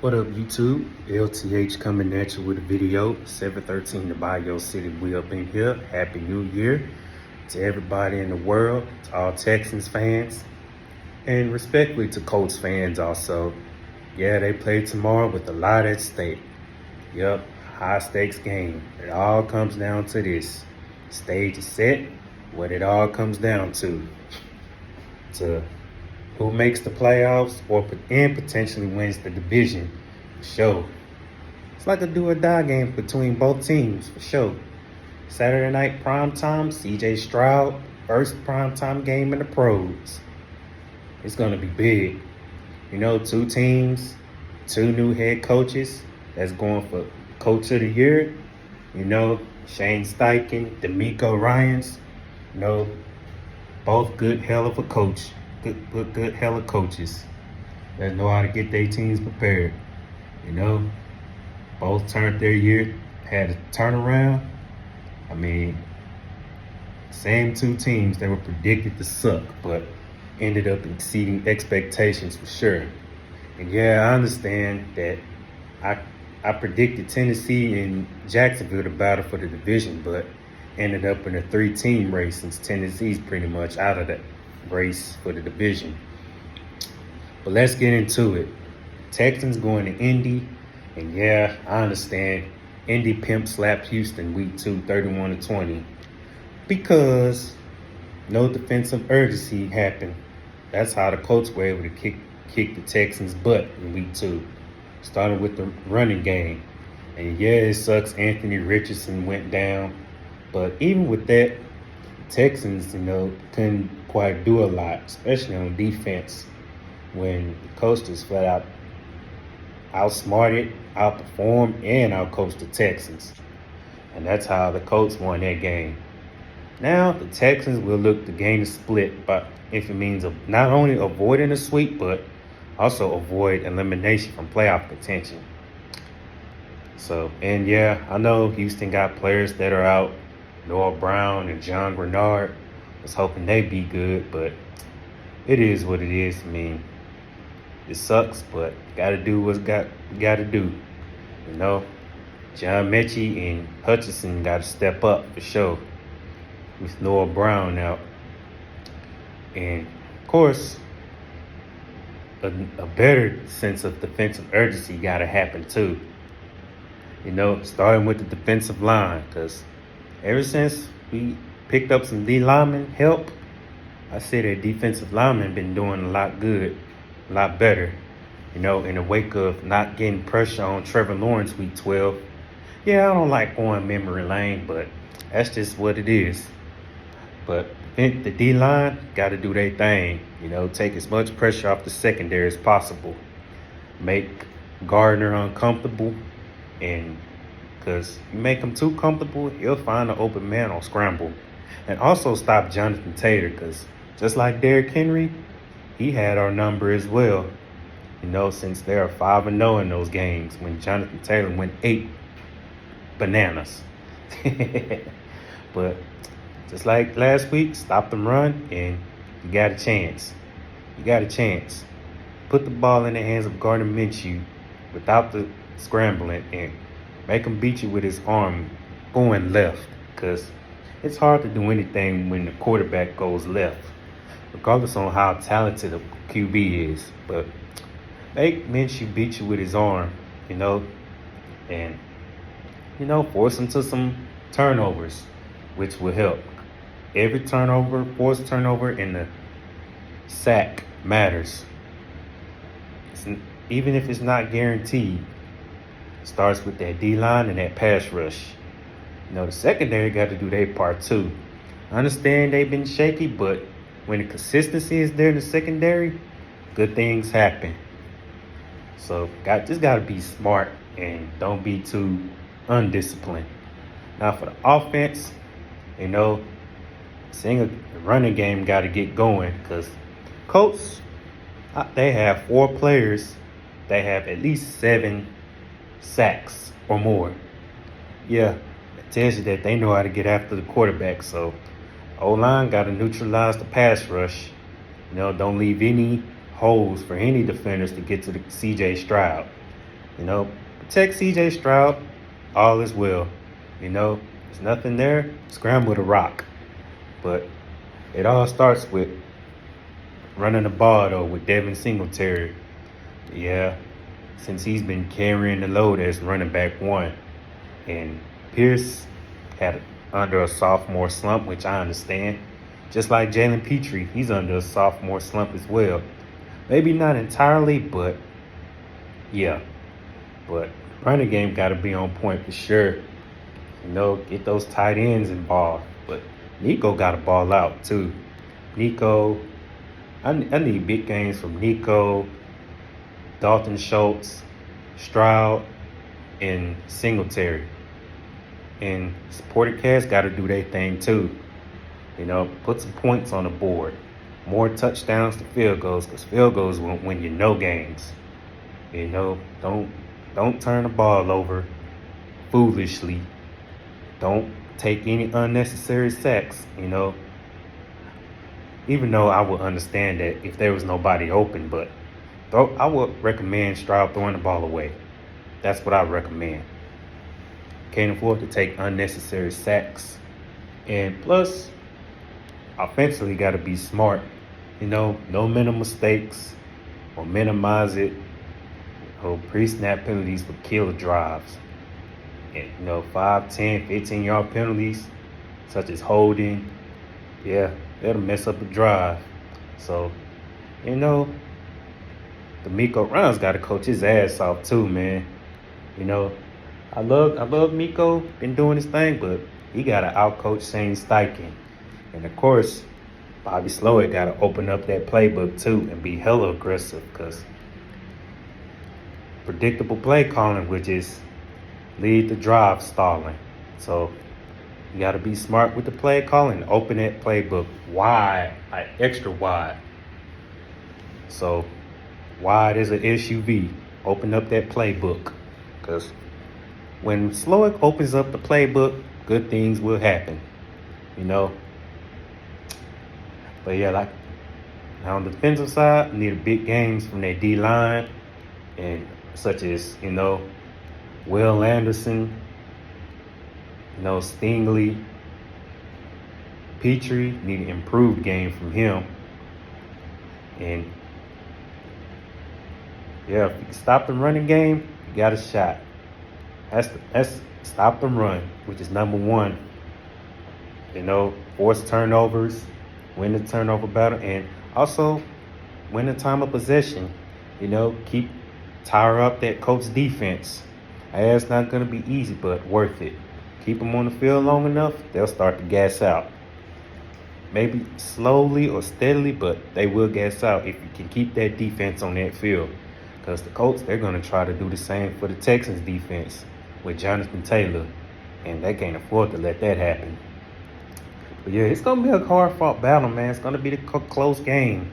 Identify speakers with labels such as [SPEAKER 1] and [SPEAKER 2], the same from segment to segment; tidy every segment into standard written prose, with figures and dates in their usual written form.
[SPEAKER 1] What up, YouTube? LTH coming at you with a video. 713 to Bio City. We up in here. Happy New Year to everybody in the world, to all Texans fans, and respectfully to Colts fans also. Yeah, they play tomorrow with a lot at stake. Yep, high stakes game. It all comes down to this. Stage is set. What it all comes down to who makes the playoffs and potentially wins the division for sure. It's like a do or die game between both teams for sure. Saturday night primetime, CJ Stroud, first primetime game in the pros. It's going to be big. You know, two teams, two new head coaches that's going for Coach of the Year. You know, Shane Steichen, D'Amico Ryans. You know, both good hell of a coach. Good hell of coaches that know how to get their teams prepared. You know, both turned their year, had a turnaround. I mean, same two teams that were predicted to suck, but ended up exceeding expectations for sure. And yeah, I understand that I predicted Tennessee and Jacksonville to battle for the division, but ended up in a 3-team race since Tennessee's pretty much out of that race for the division. But let's get into it. Texans going to Indy, and yeah, I understand Indy pimp slapped Houston week 2, 31-20, because no defensive urgency happened. That's how the Colts were able to kick the Texans' butt in week 2, starting with the running game. And yeah, it sucks Anthony Richardson went down, but even with that, Texans, couldn't quite do a lot, especially on defense, when the Coasters flat out outsmarted, outperformed, and outcoached the Texans. And that's how the Colts won that game. Now, the Texans will look to gain a split, but if it means not only avoiding a sweep, but also avoid elimination from playoff contention. So, and yeah, I know Houston got players that are out. Noah Brown and John Grenard. Was hoping they'd be good, but it is what it is. I mean, it sucks, but gotta do what's gotta do. You know, John Mechie and Hutchinson gotta step up for sure with Noah Brown out. And of course, a better sense of defensive urgency gotta happen too. You know, starting with the defensive line, because ever since we picked up some D lineman help, I say that defensive linemen been doing a lot good, a lot better. You know, in the wake of not getting pressure on Trevor Lawrence week 12. Yeah, I don't like going memory lane, but that's just what it is. But the D line got to do their thing. You know, take as much pressure off the secondary as possible. Make Gardner uncomfortable, and because you make him too comfortable, he'll find an open man on scramble. And also stop Jonathan Taylor, because just like Derrick Henry, he had our number as well. You know, since they are 5-0 in those games, when Jonathan Taylor went 8 bananas. But just like last week, stop them run, and you got a chance. You got a chance. Put the ball in the hands of Gardner Minshew without the scrambling, and make him beat you with his arm going left, because it's hard to do anything when the quarterback goes left, regardless on how talented a QB is. But make Minshew beat you with his arm, and, force him to some turnovers, which will help. Every turnover, forced turnover in the sack matters. Even if it's not guaranteed. Starts with that D-line and that pass rush. The secondary got to do their part too. I understand they've been shaky, but when the consistency is there in the secondary, good things happen. So just got to be smart and don't be too undisciplined. Now for the offense, seeing a running game got to get going, because Colts, they have 4 players that have at least 7 sacks or more. Yeah, it tells you that they know how to get after the quarterback. So O-line got to neutralize the pass rush. Don't leave any holes for any defenders to get to the CJ Stroud. Protect CJ Stroud, all is well. There's nothing there, scramble the rock. But it all starts with running the ball, though, with Devin Singletary. Yeah, since he's been carrying the load as running back one. And Pierce had under a sophomore slump, which I understand. Just like Jalen Petrie, he's under a sophomore slump as well. Maybe not entirely, but yeah. But running game got to be on point for sure. Get those tight ends involved. But Nico got to ball out too. Nico, I need big games from Nico, Dalton Schultz, Stroud, and Singletary. And supported cast got to do their thing too. Put some points on the board. More touchdowns to field goals, because field goals won't win you no games. Don't turn the ball over foolishly. Don't take any unnecessary sacks. Even though I would understand that if there was nobody open, but I would recommend Stroud throwing the ball away. That's what I recommend. Can't afford to take unnecessary sacks. And plus, offensively got to be smart. No mental mistakes or minimize it. Pre-snap penalties for killer drives. And, 5, 10, 15-yard penalties, such as holding. Yeah, that'll mess up a drive. So, D'Amico Ryans got to coach his ass off too, man. I love Miko, been doing his thing, but he got to outcoach Shane Steichen. And of course, Bobby Slowick got to open up that playbook too and be hella aggressive, because predictable play calling, which is lead the drive stalling. So you got to be smart with the play calling. Open that playbook wide, like extra wide. So wide as an SUV. Open up that playbook, because when Slowick opens up the playbook, good things will happen. But yeah, like on the defensive side, need big games from their D-line, and such as, Will Anderson, Stingley, Petrie, need an improved game from him. And yeah, if you can stop the running game, you got a shot. That's stop the run, which is number one. Force turnovers, win the turnover battle, and also win the time of possession. Tire up that Colts defense. It's not going to be easy, but worth it. Keep them on the field long enough, they'll start to gas out. Maybe slowly or steadily, but they will gas out if you can keep that defense on that field. Because the Colts, they're going to try to do the same for the Texans defense with Jonathan Taylor, and they can't afford to let that happen. But yeah, it's going to be a hard-fought battle, man. It's going to be a close game.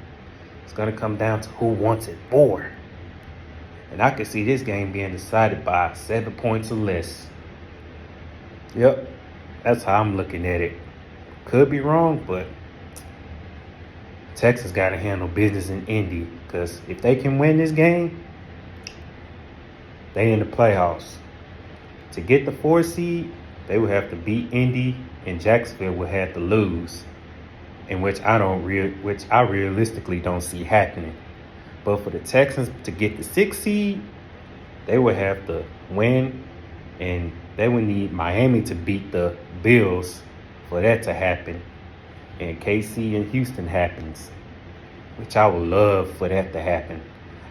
[SPEAKER 1] It's going to come down to who wants it more. And I could see this game being decided by 7 points or less. Yep, that's how I'm looking at it. Could be wrong, but Texas got to handle business in Indy, because if they can win this game, they in the playoffs. To get the 4 seed, they would have to beat Indy, and Jacksonville would have to lose, in which I realistically don't see happening. But for the Texans to get the 6 seed, they would have to win, and they would need Miami to beat the Bills for that to happen. And KC and Houston happens, which I would love for that to happen.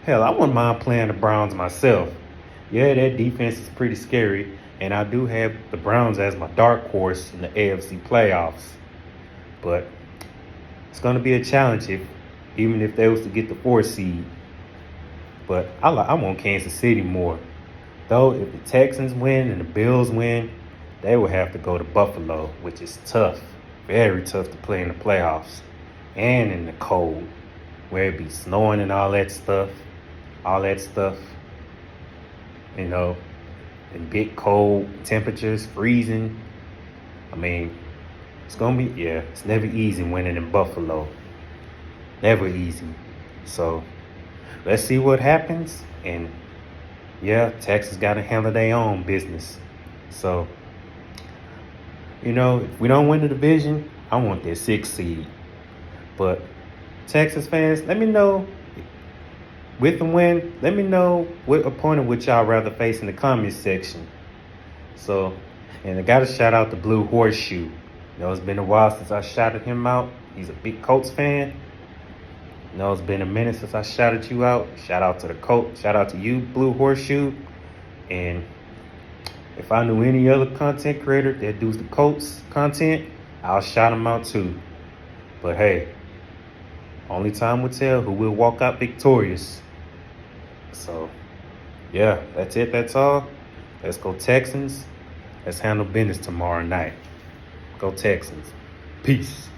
[SPEAKER 1] Hell, I wouldn't mind playing the Browns myself. Yeah, that defense is pretty scary, and I do have the Browns as my dark horse in the AFC playoffs. But it's going to be a challenge even if they was to get the 4 seed. But I want Kansas City more. Though, if the Texans win and the Bills win, they will have to go to Buffalo, which is tough. Very tough to play in the playoffs. And in the cold, where it be snowing and all that stuff. In big cold temperatures, freezing. It's going to be, it's never easy winning in Buffalo. Never easy. So let's see what happens. And yeah, Texas got to handle their own business. So, if we don't win the division, I want that 6th seed. But Texas fans, let me know with the win. Let me know what opponent would y'all rather face in the comments section. So, and I got to shout out the Blue Horseshoe. It's been a while since I shouted him out. He's a big Colts fan. It's been a minute since I shouted you out. Shout out to the Colts. Shout out to you, Blue Horseshoe. And if I knew any other content creator that does the Colts content, I'll shout them out too. But hey, only time will tell who will walk out victorious. So, yeah, that's it. That's all. Let's go Texans. Let's handle business tomorrow night. Go Texans. Peace.